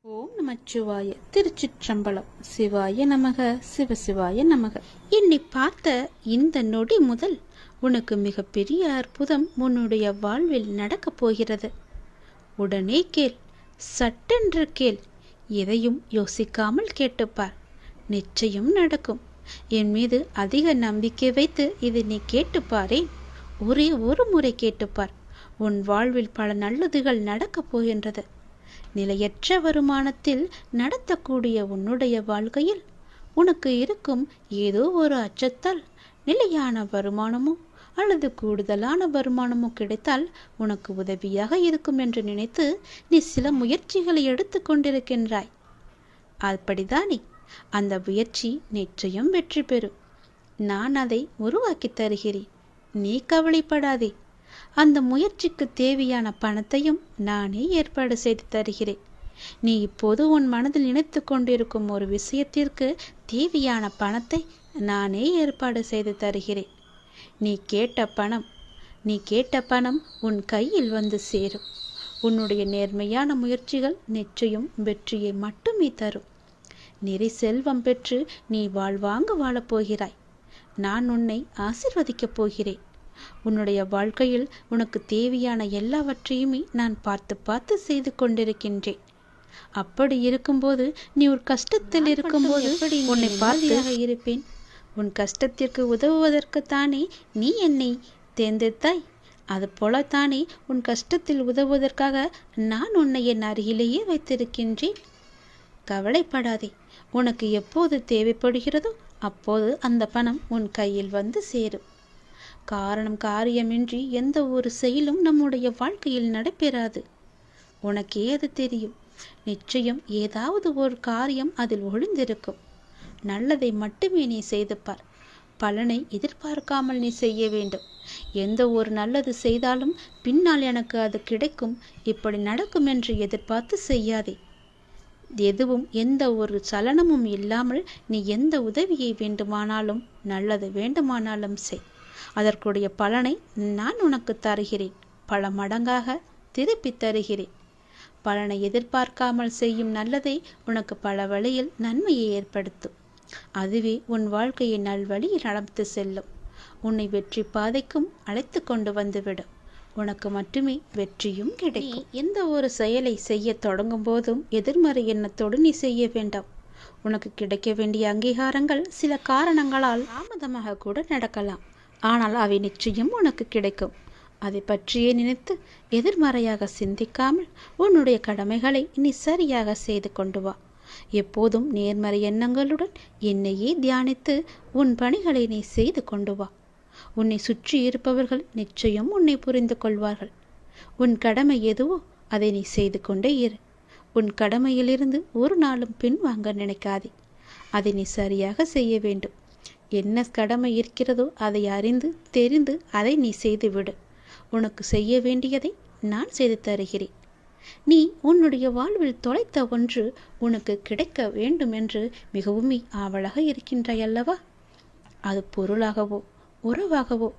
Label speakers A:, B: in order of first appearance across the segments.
A: ஓம் நமச்சிவாய. திருச்சிற்றம்பலம். சிவாய நமக, சிவசிவாய நமக. என்னை பார்த்த இந்த நொடி முதல் உனக்கு மிகப்பெரிய அற்புதம் உன்னுடைய வாழ்வில் நடக்கப் போகிறது. உடனே கேள், சட்டென்று கேள். எதையும் யோசிக்காமல் கேட்டுப்பார், நிச்சயம் நடக்கும். என் மீது அதிக நம்பிக்கை வைத்து இதை நீ கேட்டுப்பாரேன். ஒரே ஒரு முறை கேட்டுப்பார், உன் வாழ்வில் பல நல்லதுகள் நடக்கப் போகின்றது. நிலையற்ற வருமானத்தில் நடத்தக்கூடிய உன்னுடைய வாழ்க்கையில் உனக்கு இருக்கும் ஏதோ ஒரு அச்சத்தால் நிலையான வருமானமோ அல்லது கூடுதலான வருமானமோ கிடைத்தால் உனக்கு உதவியாக இருக்கும் என்று நினைத்து நீ சில முயற்சிகளை எடுத்து கொண்டிருக்கின்றாய். அப்படிதானே? அந்த முயற்சி நிச்சயம் வெற்றி பெறும். நான் அதை உருவாக்கி தருகிறேன், நீ கவலைப்படாதே. அந்த முயற்சிக்கு தேவையான பணத்தையும் நானே ஏற்பாடு செய்து தருகிறேன். நீ இப்போது உன் மனதில் நினைத்து கொண்டிருக்கும் ஒரு விஷயத்திற்கு தேவையான பணத்தை நானே ஏற்பாடு செய்து தருகிறேன். நீ கேட்ட பணம் உன் கையில் வந்து சேரும். உன்னுடைய நேர்மையான முயற்சிகள் நிச்சயம் வெற்றியை மட்டுமே தரும். நிறை செல்வம் பெற்று நீ வாழ்வாங்க வாழப்போகிறாய். நான் உன்னை ஆசிர்வதிக்கப் போகிறேன். உன்னுடைய வாழ்க்கையில் உனக்கு தேவையான எல்லாவற்றையுமே நான் பார்த்து செய்து கொண்டிருக்கின்றேன். அப்படி இருக்கும்போது நீ ஒரு கஷ்டத்தில் இருக்கும்போது உன்னை பார்த்து இருப்பேன். உன் கஷ்டத்திற்கு உதவுவதற்குத்தானே நீ என்னை தேர்ந்தெடுத்தாய். அது போலத்தானே உன் கஷ்டத்தில் உதவுவதற்காக நான் உன்னை என் அருகிலேயே வைத்திருக்கின்றேன். கவலைப்படாதே. உனக்கு எப்போது தேவைப்படுகிறதோ அப்போது அந்த பணம் உன் கையில் வந்து சேரும். காரியமின்றி எந்த ஒரு செயலும் நம்முடைய வாழ்க்கையில் நடைபெறாது. உனக்கே அது தெரியும். நிச்சயம் ஏதாவது ஒரு காரியம் அதில் ஒளிந்திருக்கும். நல்லதை மட்டுமே நீ செய்து பார். பலனை எதிர்பார்க்காமல் நீ செய்ய வேண்டும். எந்த ஒரு நல்லது செய்தாலும் பின்னால் எனக்கு அது கிடைக்கும், இப்படி நடக்கும் என்று எதிர்பார்த்து செய்யாதே. எதுவும் எந்த ஒரு சலனமும் இல்லாமல் நீ எந்த உதவியை வேண்டுமானாலும் நல்லது வேண்டுமானாலும் செய். அதற்குடைய பலனை நான் உனக்கு தருகிறேன். பல மடங்காக திருப்பி தருகிறேன். பலனை எதிர்பார்க்காமல் செய்யும் நல்லதை உனக்கு பல வழியில் நன்மையை ஏற்படுத்தும். அதுவே உன் வாழ்க்கையை நல்வழியில் நடந்து செல்லும். உன்னை வெற்றி பாதைக்கும் அழைத்து கொண்டு வந்துவிடும். உனக்கு மட்டுமே வெற்றியும் கிடைக்கும். எந்த ஒரு செயலை செய்ய தொடங்கும் போதும் எதிர்மறை எண்ணத்தோடு நீ செய்ய வேண்டாம். உனக்கு கிடைக்க வேண்டிய அங்கீகாரங்கள் சில காரணங்களால் தாமதமாக கூட நடக்கலாம். ஆனால் அவை நிச்சயம் உனக்கு கிடைக்கும். அதை பற்றியே நினைத்து எதிர்மறையாக சிந்திக்காமல் உன்னுடைய கடமைகளை நீ சரியாக செய்து கொண்டு வா. எப்போதும் நேர்மறை எண்ணங்களுடன் என்னையே தியானித்து உன் பணிகளை நீ செய்து கொண்டு வா. உன்னை சுற்றி இருப்பவர்கள் நிச்சயம் உன்னை புரிந்து கொள்வார்கள். உன் கடமை எதுவோ அதை நீ செய்து கொண்டே இரு. உன் கடமையிலிருந்து ஒரு நாளும் பின்வாங்க நினைக்காதே. அதை நீ சரியாக செய்ய வேண்டும். என்ன கடமை இருக்கிறதோ அதை அறிந்து தெரிந்து அதை நீ செய்துவிடு. உனக்கு செய்ய வேண்டியதை நான் செய்து தருகிறேன். நீ உன்னுடைய வாழ்வில் தொலைத்த ஒன்று உனக்கு கிடைக்க வேண்டும் என்று மிகவும் ஆவலாக இருக்கின்றாய் அல்லவா? அது பொருளாகவோ உறவாகவோ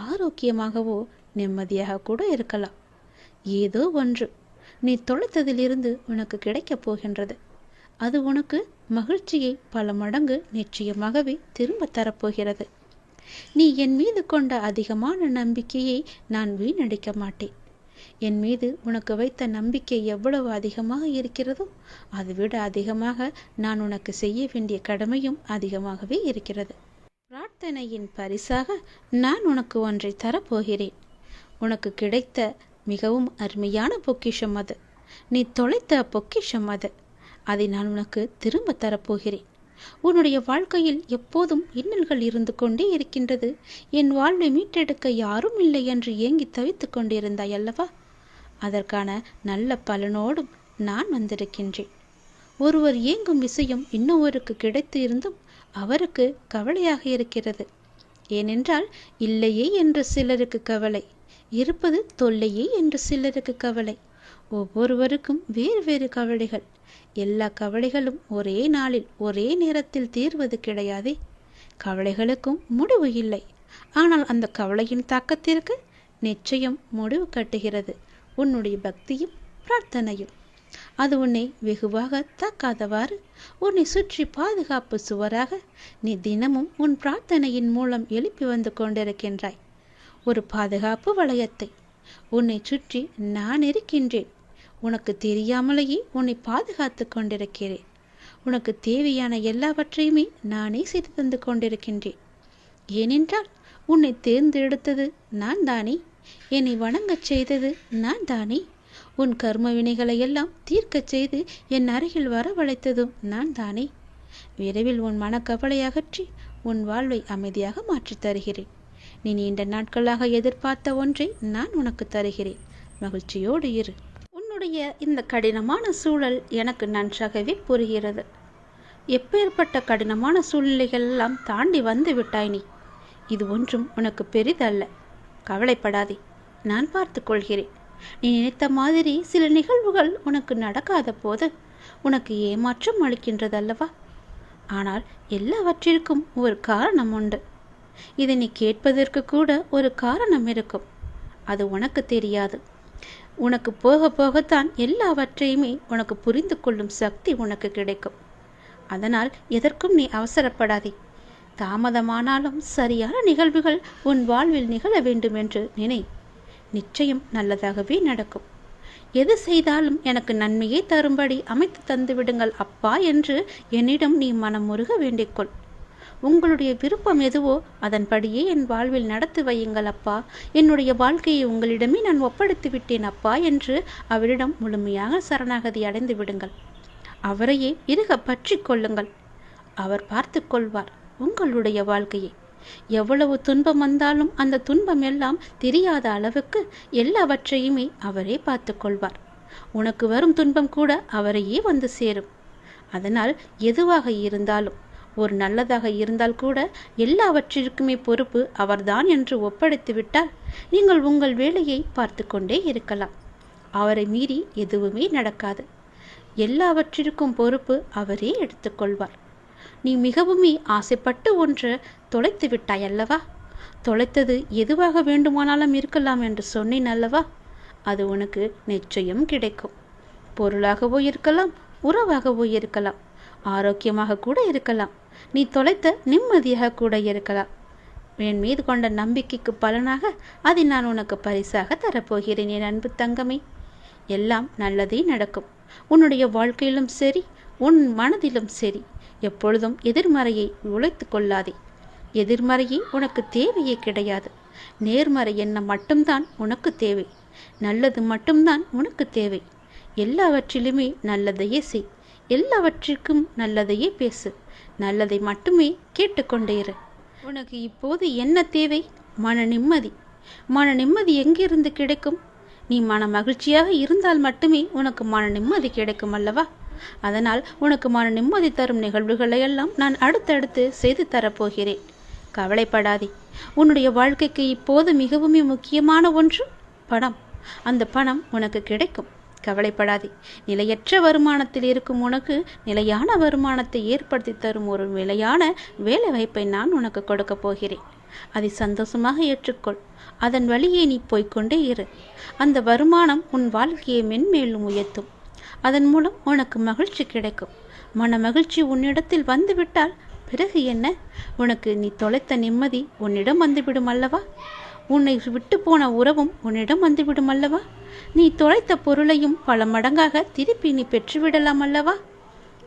A: ஆரோக்கியமாகவோ நிம்மதியாக கூட இருக்கலாம். ஏதோ ஒன்று நீ தொலைத்ததிலிருந்து உனக்கு கிடைக்கப் போகின்றது. அது உனக்கு மகிழ்ச்சியை பல மடங்கு நிச்சயமாகவே திரும்ப தரப்போகிறது. நீ என் மீது கொண்ட அதிகமான நம்பிக்கையை நான் வீணடிக்க மாட்டேன். என் மீது உனக்கு வைத்த நம்பிக்கை எவ்வளவு அதிகமாக இருக்கிறதோ அதைவிட அதிகமாக நான் உனக்கு செய்ய வேண்டிய கடமையும் அதிகமாகவே இருக்கிறது. பிரார்த்தனையின் பரிசாக நான் உனக்கு ஒன்றை தரப்போகிறேன். உனக்கு கிடைத்த மிகவும் அருமையான பொக்கிஷம் அது. நீ தொலைத்த பொக்கிஷம் அது. அதை நான் உனக்கு திரும்ப தரப்போகிறேன். உன்னுடைய வாழ்க்கையில் எப்போதும் இன்னல்கள் இருந்து கொண்டே இருக்கின்றது. என் வாழ்வை மீட்டெடுக்க யாரும் இல்லை என்று ஏங்கி தவித்து கொண்டிருந்தாய் அல்லவா? அதற்கான நல்ல பலனோடும் நான் வந்திருக்கின்றேன். ஒருவர் ஏங்கும் விஷயம் இன்னொருவருக்கு கிடைத்து இருந்தும் அவருக்கு கவலையாக இருக்கிறது. ஏனென்றால் இல்லையே என்று சிலருக்கு கவலை, இருப்பது தொல்லையே என்று சிலருக்கு கவலை. ஒவ்வொருவருக்கும் வேறு வேறு கவலைகள். எல்லா கவலைகளும் ஒரே நாளில் ஒரே நேரத்தில் தீர்வது கிடையாதே. கவலைகளுக்கும் முடிவு இல்லை. ஆனால் அந்த கவலையின் தாக்கத்திற்கு நிச்சயம் முடிவு கட்டுகிறது உன்னுடைய பக்தியும் பிரார்த்தனையும். அது உன்னை வெகுவாக தாக்காதவாறு உன்னை சுற்றி பாதுகாப்பு சுவராக நீ தினமும் உன் பிரார்த்தனையின் மூலம் எழுப்பி வந்து கொண்டிருக்கின்றாய். ஒரு பாதுகாப்பு வளையத்தை உன்னை சுற்றி நான் இருக்கின்றேன். உனக்கு தெரியாமலேயே உன்னை பாதுகாத்து கொண்டிருக்கிறேன். உனக்கு தேவையான எல்லாவற்றையுமே நானே செய்து தந்து கொண்டிருக்கின்றேன். ஏனென்றால் உன்னை தேர்ந்தெடுத்தது நான் தானே. என்னை வணங்கச் செய்தது நான் தானே. உன் கர்ம வினைகளை எல்லாம் தீர்க்கச் செய்து என் அருகில் வரவழைத்ததும் நான் தானே. விரைவில் உன் மனக்கவலை அகற்றி உன் வாழ்வை அமைதியாக மாற்றித் தருகிறேன். நீ நீண்ட நாட்களாக எதிர்பார்த்த ஒன்றை நான் உனக்கு தருகிறேன். மகிழ்ச்சியோடு இரு. உன்னுடைய இந்த கடினமான சூழல் எனக்கு நன்றாகவே புரிகிறது. எப்பேற்பட்ட கடினமான சூழ்நிலைகள் எல்லாம் தாண்டி வந்து விட்டாய் நீ. இது ஒன்றும் உனக்கு பெரிதல்ல. கவலைப்படாதே, நான் பார்த்து கொள்கிறேன். நீ நினைத்த மாதிரி சில நிகழ்வுகள் உனக்கு நடக்காத போது உனக்கு ஏமாற்றம் அளிக்கின்றதல்லவா? ஆனால் எல்லாவற்றிற்கும் ஒரு காரணம் உண்டு. இதை நீ கேட்பதற்கு கூட ஒரு காரணம் இருக்கும். அது உனக்கு தெரியாது. உனக்கு போக போகத்தான் எல்லாவற்றையுமே உனக்கு புரிந்து கொள்ளும் சக்தி உனக்கு கிடைக்கும். அதனால் எதற்கும் நீ அவசரப்படாதே. தாமதமானாலும் சரியான நிகழ்வுகள் உன் வாழ்வில் நிகழ வேண்டும் என்று நினை. நிச்சயம் நல்லதாகவே நடக்கும். எது செய்தாலும் எனக்கு நன்மையை தரும்படி அமைத்து தந்து விடுங்கள் அப்பா என்று என்னிடம் நீ மனமுருக வேண்டிக்கொள். உங்களுடைய விருப்பம் எதுவோ அதன்படியே என் வாழ்வில் நடத்தி வையுங்கள் அப்பா. என்னுடைய வாழ்க்கையை உங்களிடமே நான் ஒப்படைத்து விட்டேன் அப்பா என்று அவரிடம் முழுமையாக சரணாகதி அடைந்து விடுங்கள். அவரையே இறுக பற்றி கொள்ளுங்கள். அவர் பார்த்து கொள்வார் உங்களுடைய வாழ்க்கையை. எவ்வளவு துன்பம் வந்தாலும் அந்த துன்பம் எல்லாம் தெரியாத அளவுக்கு எல்லாவற்றையுமே அவரே பார்த்து கொள்வார். உனக்கு வரும் துன்பம் கூட அவரையே வந்து சேரும். அதனால் எதுவாக இருந்தாலும், ஒரு நல்லதாக இருந்தால் கூட எல்லாவற்றிற்குமே பொறுப்பு அவர்தான் என்று ஒப்படைத்து விட்டால் நீங்கள் உங்கள் வேலையை பார்த்து கொண்டே இருக்கலாம். அவரை மீறி எதுவுமே நடக்காது. எல்லாவற்றிற்கும் பொறுப்பு அவரே எடுத்துக்கொள்வார். நீ மிகவுமே ஆசைப்பட்டு ஒன்று தொலைத்து விட்டாய் அல்லவா? தொலைத்தது எதுவாக வேண்டுமானாலும் இருக்கலாம் என்று சொன்னேன் அல்லவா? அது உனக்கு நிச்சயம் கிடைக்கும். பொருளாகவோ இருக்கலாம், உறவாகவோ இருக்கலாம், ஆரோக்கியமாக கூட இருக்கலாம், நீ தொலைத்த நிம்மதியாக கூட இருக்கலாம். என் மீது கொண்ட நம்பிக்கைக்கு பலனாக அதை நான் உனக்கு பரிசாக தரப்போகிறேன் என் அன்பு தங்கமே. எல்லாம் நல்லதே நடக்கும். உன்னுடைய வாழ்க்கையிலும் சரி, உன் மனதிலும் சரி, எப்பொழுதும் எதிர்மறையை உழைத்து கொள்ளாதே. எதிர்மறையே உனக்கு தேவையே கிடையாது. நேர்மறை எண்ணம் மட்டும்தான் உனக்கு தேவை. நல்லது மட்டும்தான் உனக்கு தேவை. எல்லாவற்றிலுமே நல்லதையே செய். எல்லாவற்றிற்கும் நல்லதையே பேசு. நல்லதை மட்டுமே கேட்டுக்கொண்டே இரு. உனக்கு இப்போது என்ன தேவை? மன நிம்மதி. மன நிம்மதி எங்கிருந்து கிடைக்கும்? நீ மன மகிழ்ச்சியாக இருந்தால் மட்டுமே உனக்கு மன நிம்மதி கிடைக்கும் அல்லவா? அதனால் உனக்கு மன நிம்மதி தரும் நிகழ்வுகளை எல்லாம் நான் அடுத்தடுத்து செய்து தரப்போகிறேன். கவலைப்படாதே. உன்னுடைய வாழ்க்கைக்கு இப்போது மிகவும் முக்கியமான ஒன்று பணம். அந்த பணம் உனக்கு கிடைக்கும். கவலைப்படாதே. நிலையற்ற வருமானத்தில் இருக்கும் உனக்கு நிலையான வருமானத்தை ஏற்படுத்தி தரும் ஒரு நிலையான வேலை வாய்ப்பை நான் உனக்கு கொடுக்க போகிறேன். அதை சந்தோஷமாக ஏற்றுக்கொள். அதன் வழியே நீ போய்கொண்டே இரு. அந்த வருமானம் உன் வாழ்க்கையை மென்மேலும் உயர்த்தும். அதன் மூலம் உனக்கு மகிழ்ச்சி கிடைக்கும். மன மகிழ்ச்சி உன்னிடத்தில் வந்துவிட்டால் பிறகு என்ன? உனக்கு நீ தொலைத்த நிம்மதி உன்னிடம் வந்துவிடும் அல்லவா? உன்னை விட்டு போன உறவும் உன்னிடம் வந்துவிடும் அல்லவா? நீ தொலைத்த பொருளையும் பல மடங்காக திருப்பி நீ பெற்றுவிடலாம் அல்லவா?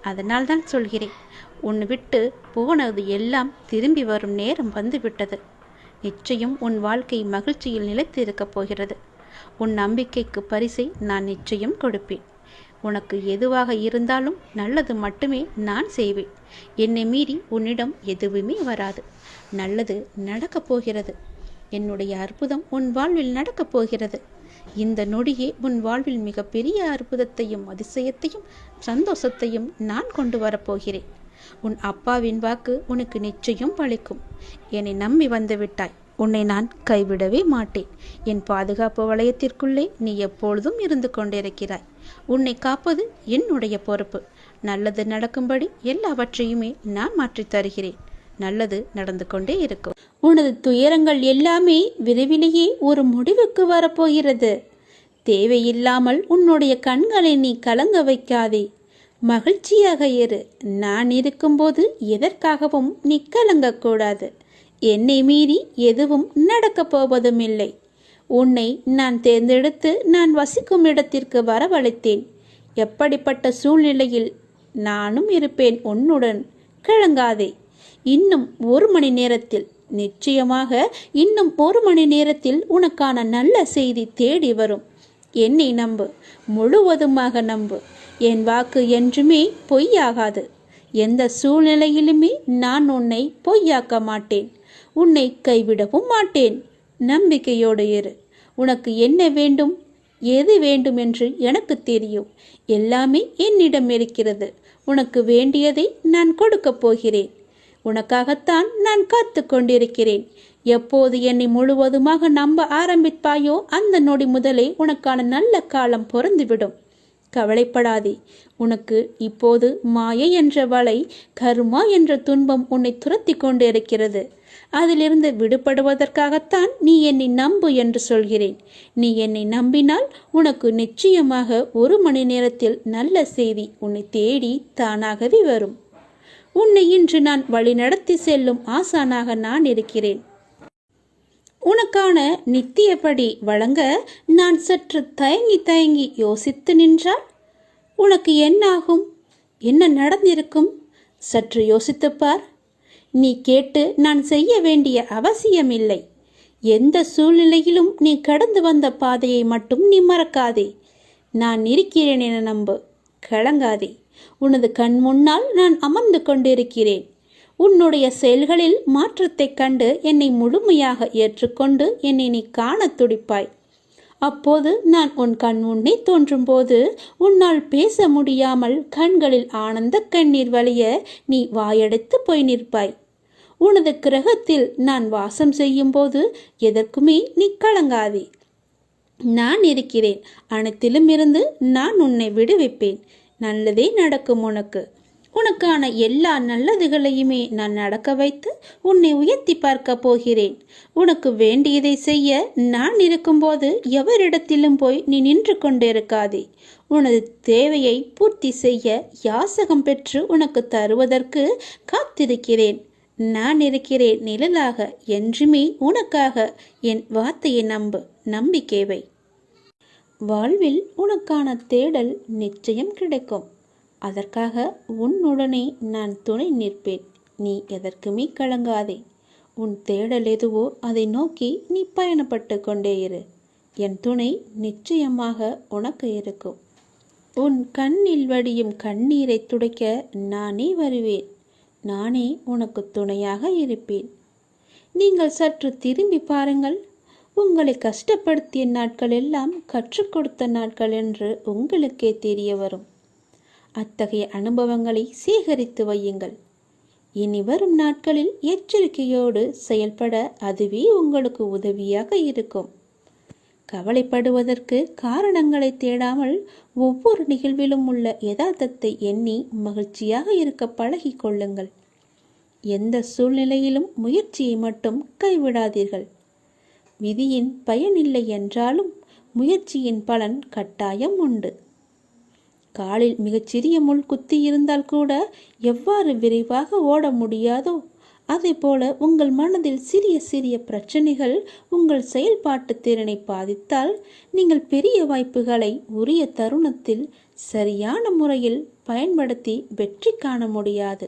A: அதனால் தான் சொல்கிறேன், உன்னை விட்டு போனது எல்லாம் திரும்பி வரும் நேரம் வந்துவிட்டது. நிச்சயம் உன் வாழ்க்கை மகிழ்ச்சியில் நிலைத்து இருக்கப் போகிறது. உன் நம்பிக்கைக்கு பரிசை நான் நிச்சயம் கொடுப்பேன். உனக்கு எதுவாக இருந்தாலும் நல்லது மட்டுமே நான் செய்வேன். என்னை மீறி உன்னிடம் எதுவுமே வராது. நல்லது நடக்கப் போகிறது. என்னுடைய அற்புதம் உன் வாழ்வில் நடக்கப் போகிறது. இந்த நொடியே உன் வாழ்வில் மிகப்பெரிய அற்புதத்தையும் அதிசயத்தையும் சந்தோஷத்தையும் நான் கொண்டு வரப்போகிறேன். உன் அப்பாவின் வாக்கு உனக்கு நிச்சயம் பலிக்கும். என்னை நம்பி வந்து விட்டாய். உன்னை நான் கைவிடவே மாட்டேன். என் பாதுகாப்பு வளையத்திற்குள்ளே நீ எப்பொழுதும் இருந்து கொண்டிருக்கிறாய். உன்னை காப்பது என்னுடைய பொறுப்பு. நல்லது நடக்கும்படி எல்லாவற்றையுமே நான் மாற்றித் தருகிறேன். நல்லது நடந்து கொண்டே இருக்கும். உனது துயரங்கள் எல்லாமே விரைவிலேயே ஒரு முடிவுக்கு வரப்போகிறது. தேவையில்லாமல் உன்னுடைய கண்களை நீ கலங்க வைக்காதே. மகிழ்ச்சியாக இரு. நான் இருக்கும்போது எதற்காகவும் நீ கலங்கக்கூடாது. என்னை மீறி எதுவும் நடக்கப் போவதும் இல்லை. உன்னை நான் தேர்ந்தெடுத்து நான் வசிக்கும் இடத்திற்கு வரவழைத்தேன். எப்படிப்பட்ட சூழ்நிலையில் நானும் இருப்பேன் உன்னுடன். கலங்காதே. இன்னும் 1 மணி நேரத்தில், நிச்சயமாக இன்னும் 1 மணி நேரத்தில் உனக்கான நல்ல செய்தி தேடி வரும். என்னை நம்பு, முழுவதுமாக நம்பு. என் வாக்கு என்றுமே பொய்யாகாது. எந்த சூழ்நிலையிலுமே நான் உன்னை பொய்யாக்க மாட்டேன். உன்னை கைவிடவும் மாட்டேன். நம்பிக்கையோடு இரு. உனக்கு என்ன வேண்டும், எது வேண்டும் என்று எனக்கு தெரியும். எல்லாமே என்னிடம் இருக்கிறது. உனக்கு வேண்டியதை நான் கொடுக்கப் போகிறேன். உனக்காகத்தான் நான் காத்து கொண்டிருக்கிறேன். எப்போது என்னை முழுவதுமாக நம்ப ஆரம்பிப்பாயோ அந்த நொடி முதலே உனக்கான நல்ல காலம் பொருந்துவிடும். கவலைப்படாதே. உனக்கு இப்போது மாயை என்ற வலை, கர்மா என்ற துன்பம் உன்னை துரத்தி கொண்டு இருக்கிறது. அதிலிருந்து விடுபடுவதற்காகத்தான் நீ என்னை நம்பு என்று சொல்கிறேன். நீ என்னை நம்பினால் உனக்கு நிச்சயமாக 1 மணி நேரத்தில் நல்ல செய்தி உன்னை தேடி தானாகவே வரும். உன்னை இன்று நான் வழிநடத்தி செல்லும் ஆசானாக நான் இருக்கிறேன். உனக்கான நித்தியப்படி வழங்க நான் சற்று தயங்கி யோசித்து நின்றால் உனக்கு என்னாகும்? என்ன நடந்திருக்கும்? சற்று யோசித்துப்பார். நீ கேட்டு நான் செய்ய வேண்டிய அவசியமில்லை. எந்த சூழ்நிலையிலும் நீ கடந்து வந்த பாதையை மட்டும் நீ மறக்காதே. நான் இருக்கிறேன் என நம்பு. கலங்காதே. உனது கண் முன்னால் நான் அமர்ந்து கொண்டிருக்கிறேன். உன்னுடைய செயல்களில் மாற்றத்தைக் கண்டு என்னை முழுமையாக ஏற்றுக்கொண்டு என்னை நீ காண துடிப்பாய். அப்போது நான் உன் கண் முன்னே தோன்றும் போது உன்னால் பேச முடியாமல் கண்களில் ஆனந்த கண்ணீர் வழிய நீ வாயடைத்து போய் நிற்பாய். உனது கிரகத்தில் நான் வாசம் செய்யும் போது எதற்குமே நீ கலங்காதே. நான் இருக்கிறேன். அனைத்திலும் இருந்து நான் உன்னை விடுவிப்பேன். நல்லதே நடக்கும். உனக்கான எல்லா நல்லதுகளையுமே நான் நடக்க வைத்து உன்னை உயர்த்தி பார்க்க போகிறேன். உனக்கு வேண்டியதை செய்ய நான் இருக்கும்போது எவரிடத்திலும் போய் நீ நின்று கொண்டிருக்காதே. உனது தேவையை பூர்த்தி செய்ய யாசகம் பெற்று உனக்கு தருவதற்கு காத்திருக்கிறேன். நான் இருக்கிறேன் நிழலாக. என்றுமே உனக்காக. என் வார்த்தையை நம்பு. நம்பிக்கை வை. வாழ்வில் உனக்கான தேடல் நிச்சயம் கிடைக்கும். அதற்காக உன்னுடனே நான் துணை நிற்பேன். நீ எதற்குமே கலங்காதே. உன் தேடல் எதுவோ அதை நோக்கி நீ பயணப்பட்டு கொண்டே இரு. என் துணை நிச்சயமாக உனக்கு இருக்கும். உன் கண்ணில் வடியும் கண்ணீரை துடைக்க நானே வருவேன். நானே உனக்கு துணையாக இருப்பேன். நீங்கள் சற்று திரும்பி பாருங்கள். உங்களை கஷ்டப்படுத்திய நாட்கள் எல்லாம் கற்றுக் கொடுத்த நாட்கள் என்று உங்களுக்கே தெரிய வரும். அத்தகைய அனுபவங்களை சேகரித்து வையுங்கள். இனி வரும் நாட்களில் எச்சரிக்கையோடு செயல்பட அதுவே உங்களுக்கு உதவியாக இருக்கும். கவலைப்படுவதற்கு காரணங்களை தேடாமல் ஒவ்வொரு நிகழ்விலும் உள்ள யதார்த்தத்தை எண்ணி மகிழ்ச்சியாக இருக்க பழகி கொள்ளுங்கள். எந்த சூழ்நிலையிலும் முயற்சியை மட்டும் கைவிடாதீர்கள். விதியின் பயனில்லை என்றாலும் முயற்சியின் பலன் கட்டாயம் உண்டு. காலில் மிகச்சிறிய முள் குத்தி இருந்தால் கூட எவ்வாறு விரைவாக ஓட முடியாதோ அதே போல உங்கள் மனதில் சிறிய சிறிய பிரச்சனைகள் உங்கள் செயல்பாட்டு திறனை பாதித்தால் நீங்கள் பெரிய வாய்ப்புகளை உரிய தருணத்தில் சரியான முறையில் பயன்படுத்தி வெற்றி காண முடியாது.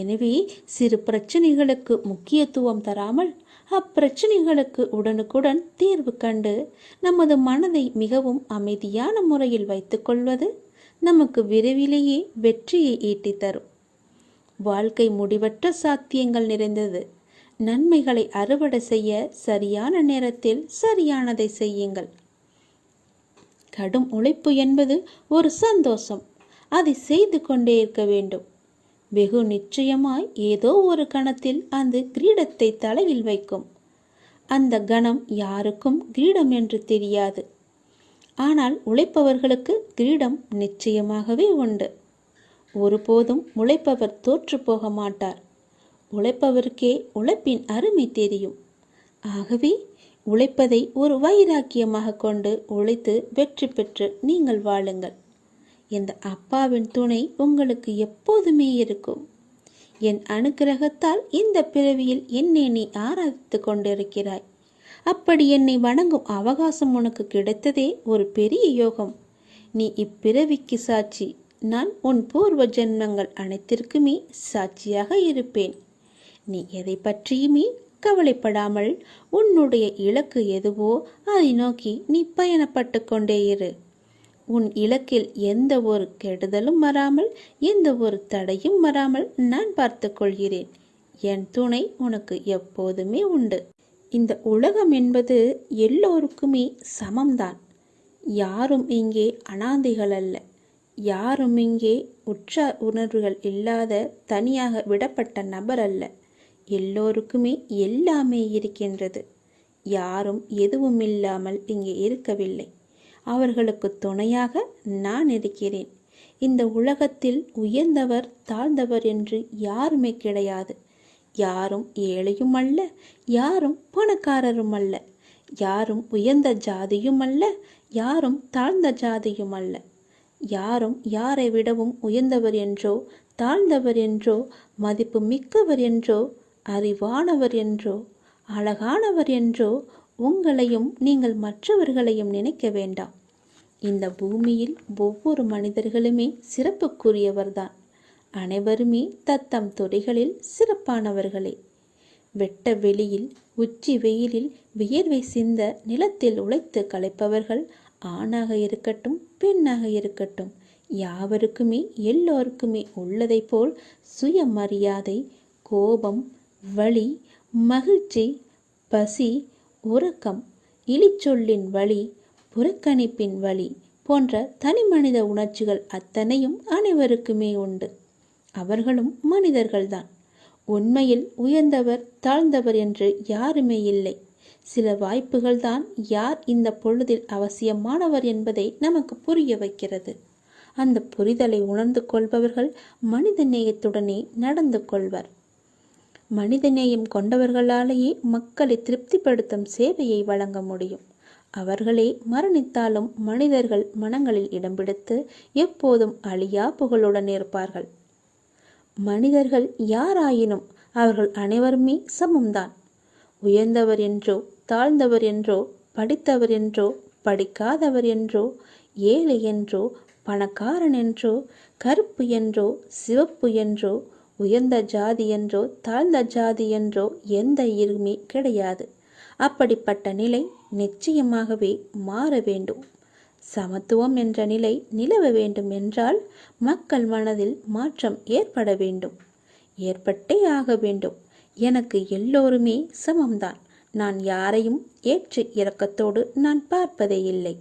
A: எனவே சிறு பிரச்சனைகளுக்கு முக்கியத்துவம் தராமல் அப்பிரச்சனைகளுக்கு உடனுக்குடன் தீர்வு கண்டு நமது மனதை மிகவும் அமைதியான முறையில் வைத்துக்கொள்வது நமக்கு விரைவிலேயே வெற்றியை ஈட்டித் தரும். வாழ்க்கை முடிவற்ற சாத்தியங்கள் நிறைந்தது. நன்மைகளை அறுவடை செய்ய சரியான நேரத்தில் சரியானதை செய்யுங்கள். கடும் உழைப்பு என்பது ஒரு சந்தோஷம். அதை செய்து கொண்டே இருக்க வேண்டும். வெகு நிச்சயமாய் ஏதோ ஒரு கணத்தில் அந்த கிரீடத்தை தலையில் வைக்கும். அந்த கணம் யாருக்கும் கிரீடம் என்று தெரியாது. ஆனால் உழைப்பவர்களுக்கு கிரீடம் நிச்சயமாகவே உண்டு. ஒருபோதும் உழைப்பவர் தோற்று போக மாட்டார். உழைப்பவருக்கே உழைப்பின் அருமை தெரியும். ஆகவே உழைப்பதை ஒரு வைராக்கியமாக கொண்டு உழைத்து வெற்றி பெற்று நீங்கள் வாழுங்கள். இந்த அப்பாவின் துணை உங்களுக்கு எப்போதுமே இருக்கும். என் அனுக்கிரகத்தால் இந்த பிறவியில் என்னை நீ ஆராதித்து கொண்டிருக்கிறாய். அப்படி என்னை வணங்கும் அவகாசம் உனக்கு கிடைத்ததே ஒரு பெரிய யோகம். நீ இப்பிறவிக்கு சாட்சி. நான் உன் பூர்வ ஜென்மங்கள் அனைத்திற்குமே சாட்சியாக இருப்பேன். நீ எதை பற்றியுமே கவலைப்படாமல் உன்னுடைய இலக்கு எதுவோ அதை நோக்கி நீ பயணப்பட்டு கொண்டே இரு. உன் இலக்கில் எந்த ஒரு கெடுதலும் வராமல், எந்த ஒரு தடையும் வராமல் நான் பார்த்து கொள்கிறேன். என் துணை உனக்கு எப்போதுமே உண்டு. இந்த உலகம் என்பது எல்லோருக்குமே சமம்தான். யாரும் இங்கே அனாதைகள் அல்ல. யாரும் இங்கே உற்றார் உணர்வுகள் இல்லாத தனியாக விடப்பட்ட நபர் அல்ல. எல்லோருக்குமே எல்லாமே இருக்கின்றது. யாரும் எதுவும் இல்லாமல் இங்கே இருக்கவில்லை. அவர்களுக்கு துணையாக நான் இருக்கிறேன். இந்த உலகத்தில் உயர்ந்தவர் தாழ்ந்தவர் என்று யாருமே கிடையாது. யாரும் ஏழையும் அல்ல, யாரும் பணக்காரரும் அல்ல. யாரும் உயர்ந்த ஜாதியும் அல்ல, யாரும் தாழ்ந்த ஜாதியும் அல்ல. யாரும் யாரை விடவும் உயர்ந்தவர் என்றோ தாழ்ந்தவர் என்றோ மதிப்பு மிக்கவர் என்றோ அறிவானவர் என்றோ அழகானவர் என்றோ உங்களையும் நீங்கள் மற்றவர்களையும் நினைக்க வேண்டாம். இந்த பூமியில் ஒவ்வொரு மனிதர்களுமே சிறப்புக்குரியவர்தான். அனைவருமே தத்தம் துறைகளில் சிறப்பானவர்களே. வெட்ட வெளியில் உச்சி வெயிலில் வியர்வை சிந்த நிலத்தில் உழைத்து களைப்பவர்கள் ஆணாக இருக்கட்டும் பெண்ணாக இருக்கட்டும், யாவருக்குமே எல்லோருக்குமே உள்ளதை போல் சுயமரியாதை, கோபம், வலி, மகிழ்ச்சி, பசி, உறக்கம், இழிச்சொல்லின் வலி, புறக்கணிப்பின் வலி போன்ற தனி மனித உணர்ச்சிகள் அத்தனையும் அனைவருக்குமே உண்டு. அவர்களும் மனிதர்கள்தான். உண்மையில் உயர்ந்தவர் தாழ்ந்தவர் என்று யாருமே இல்லை. சில வாய்ப்புகள்தான் யார் இந்த பொழுதில் அவசியமானவர் என்பதை நமக்கு புரிய வைக்கிறது. அந்த புரிதலை உணர்ந்து கொள்பவர்கள் மனித நேயத்துடனே நடந்து கொள்வர். மனிதநேயம் கொண்டவர்களாலேயே மக்களை திருப்திப்படுத்தும் சேவையை வழங்க முடியும். அவர்களே மரணித்தாலும் மனிதர்கள் மனங்களில் இடம் பிடித்து எப்போதும் அழியா புகழுடன் இருப்பார்கள். மனிதர்கள் யாராயினும் அவர்கள் அனைவருமே சமம்தான். உயர்ந்தவர் என்றோ தாழ்ந்தவர் என்றோ படித்தவர் என்றோ படிக்காதவர் என்றோ ஏழை என்றோ பணக்காரன் என்றோ கருப்பு என்றோ சிவப்பு என்றோ உயர்ந்த ஜாதி என்றோ தாழ்ந்த ஜாதி என்றோ எந்த இருமே கிடையாது. அப்படிப்பட்ட நிலை நிச்சயமாகவே மாற வேண்டும். சமத்துவம் என்ற நிலை நிலவ வேண்டும் என்றால் மக்கள் மனதில் மாற்றம் ஏற்பட வேண்டும். ஏற்பட்டே ஆக வேண்டும். எனக்கு எல்லோருமே சமம்தான். நான் யாரையும் ஏற்று இரக்கத்தோடு நான் பார்ப்பதே இல்லை.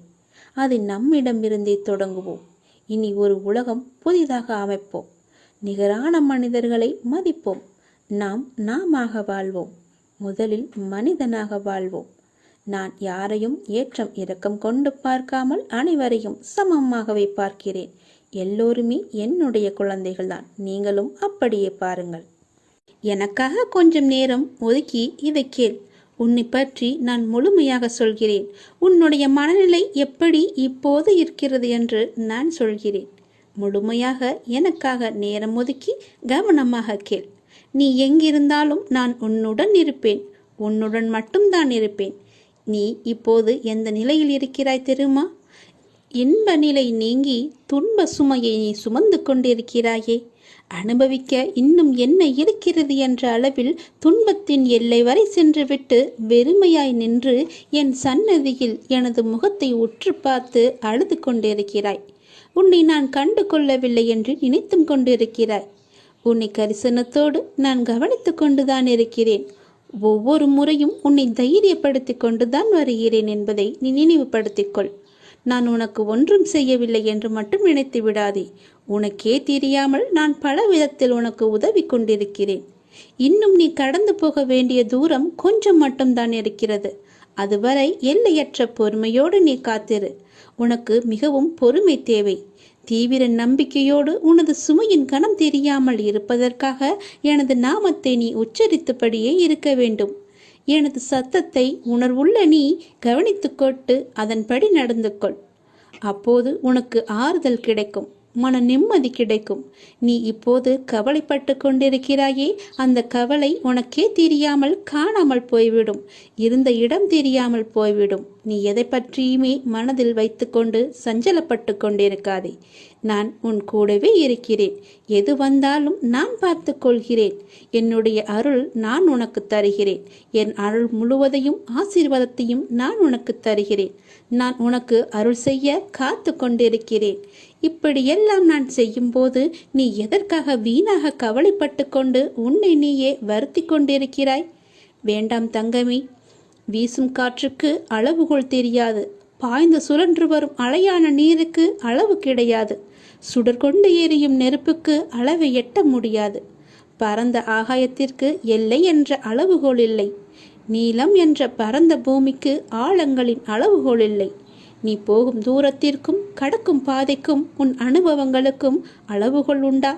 A: அது நம்மிடமிருந்தே தொடங்குவோம். இனி ஒரு உலகம் புதிதாக அமைப்போம். நிகரான மனிதர்களை மதிப்போம். நாமாக வாழ்வோம். முதலில் மனிதனாக வாழ்வோம். நான் யாரையும் ஏற்றம் இரக்கம் கொண்டு பார்க்காமல் அனைவரையும் சமமாகவே பார்க்கிறேன். எல்லோருமே என்னுடைய குழந்தைகள்தான். நீங்களும் அப்படியே பாருங்கள். எனக்காக கொஞ்சம் நேரம் ஒதுக்கி இதை கேள். உன்னை பற்றி நான் முழுமையாக சொல்கிறேன். உன்னுடைய மனநிலை எப்படி இப்போது இருக்கிறது என்று நான் சொல்கிறேன். முழுமையாக எனக்காக நேரம் ஒதுக்கி கவனமாக கேள். நீ எங்கிருந்தாலும் நான் உன்னுடன் இருப்பேன். உன்னுடன் மட்டும்தான் இருப்பேன். நீ இப்போது எந்த நிலையில் இருக்கிறாய் தெரியுமா? இன்ப நிலை நீங்கி துன்ப சுமையை நீ சுமந்து கொண்டிருக்கிறாயே. அனுபவிக்க இன்னும் என்ன இருக்கிறது என்ற அளவில் துன்பத்தின் எல்லை வரை சென்றுவிட்டு வெறுமையாய் நின்று என் சன்னதியில் எனது முகத்தை உற்று பார்த்து அழுது கொண்டிருக்கிறாய். உன்னை நான் கண்டு கொள்ளவில்லை என்று நினைத்தும் கொண்டிருக்கிறாய். உன்னை கரிசனத்தோடு நான் கவனித்து கொண்டுதான் இருக்கிறேன். ஒவ்வொரு முறையும் உன்னை தைரியப்படுத்தி கொண்டுதான் வருகிறேன் என்பதை நீ நினைவுபடுத்திக்கொள். நான் உனக்கு ஒன்றும் செய்யவில்லை என்று மட்டும் நினைத்து விடாதே. உனக்கே தெரியாமல் நான் பல விதத்தில் உனக்கு உதவி கொண்டிருக்கிறேன். இன்னும் நீ கடந்து போக வேண்டிய தூரம் கொஞ்சம் மட்டும்தான் இருக்கிறது. அதுவரை எல்லையற்ற பொறுமையோடு நீ காத்திரு. உனக்கு மிகவும் பொறுமை தேவை. தீவிர நம்பிக்கையோடு உனது சுமையின் கணம் தெரியாமல் இருப்பதற்காக எனது நாமத்தை நீ உச்சரித்தபடியே இருக்க வேண்டும். எனது சத்தத்தை உணர்வுள்ள நீ கவனித்துக்கொண்டு அதன்படி நடந்து கொள். அப்போது உனக்கு ஆறுதல் கிடைக்கும், மன நிம்மதி கிடைக்கும். நீ இப்போது கவலைப்பட்டு கொண்டிருக்கிறாயே, அந்த கவலை உனக்கே தெரியாமல் காணாமல் போய்விடும், இருந்த இடம் தெரியாமல் போய்விடும். நீ எதை பற்றியுமே மனதில் வைத்துக்கொண்டு சஞ்சலப்பட்டு கொண்டிருக்காதே. நான் உன் கூடவே இருக்கிறேன். எது வந்தாலும் நான் பார்த்து கொள்கிறேன். என்னுடைய அருள் நான் உனக்கு தருகிறேன். என் அருள் முழுவதையும் ஆசீர்வாதத்தையும் நான் உனக்கு தருகிறேன். நான் உனக்கு அருள் செய்ய காத்து கொண்டிருக்கிறேன். இப்படியெல்லாம் நான் செய்யும்போது நீ எதற்காக வீணாக கவலைப்பட்டு கொண்டு உன்னை நீயே வருத்தி கொண்டிருக்கிறாய்? வேண்டாம் தங்கமே. வீசும் காற்றுக்கு அளவுகோல் தெரியாது. பாய்ந்து சுழன்று வரும் அலையான நீருக்கு அளவு கிடையாது. சுடர் கொண்டு எரியும் நெருப்புக்கு அளவை எட்ட முடியாது. பரந்த ஆகாயத்திற்கு எல்லை என்ற அளவுகோல் இல்லை. நீளம் என்ற பரந்த பூமிக்கு ஆழங்களின் அளவுகோல் இல்லை. நீ போகும் தூரத்திற்கும் கடக்கும் பாதைக்கும் உன் அனுபவங்களுக்கும் அளவுகோல் உண்டா?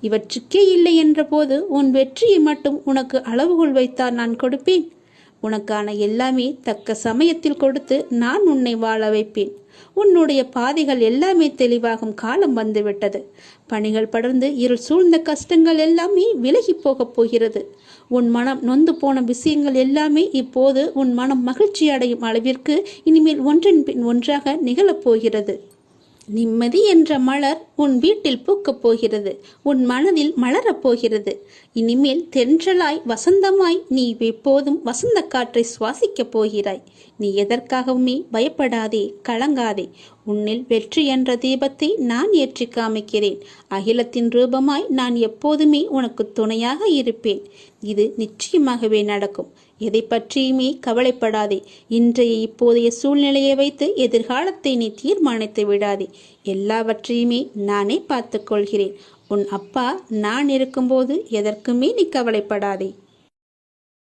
A: இவற்றுக்கே இல்லை என்ற போது உன் வெற்றியை மட்டும் உனக்கு அளவுகோல் வைத்தால் நான் கொடுப்பேன். உனக்கான எல்லாமே தக்க சமயத்தில் கொடுத்து நான் உன்னை வாழ வைப்பேன். உன்னுடைய பாதைகள் எல்லாமே தெளிவாகும் காலம் வந்துவிட்டது. பணிகள் படர்ந்து இருள் சூழ்ந்த கஷ்டங்கள் எல்லாமே விலகி போகப் போகிறது. உன் மனம் நொந்து போன விஷயங்கள் எல்லாமே இப்போது உன் மனம் மகிழ்ச்சி அடையும் அளவிற்கு இனிமேல் ஒன்றின் பின் ஒன்றாக நிகழப்போகிறது. நிம்மதி என்ற மலர் உன் வீட்டில் பூக்கப் போகிறது. உன் மனதில் மலரப் போகிறது. இனிமேல் தென்றலாய் வசந்தமாய் நீ எப்போதும் வசந்த காற்றை சுவாசிக்கப் போகிறாய். நீ எதற்காகவுமே பயப்படாதே, கலங்காதே. உன்னில் வெற்றி என்ற தீபத்தை நான் ஏற்றி காமிக்கிறேன். அகிலத்தின் ரூபமாய் நான் எப்போதுமே உனக்கு துணையாக இருப்பேன். இது நிச்சயமாகவே நடக்கும். எதை பற்றியுமே கவலைப்படாதே. இன்றைய இப்போதைய சூழ்நிலையை வைத்து எதிர்காலத்தை நீ தீர்மானித்து விடாதே. எல்லாவற்றையுமே நானே பார்த்து கொள்கிறேன். உன் அப்பா நான் இருக்கும்போது எதற்குமே நீ கவலைப்படாதே.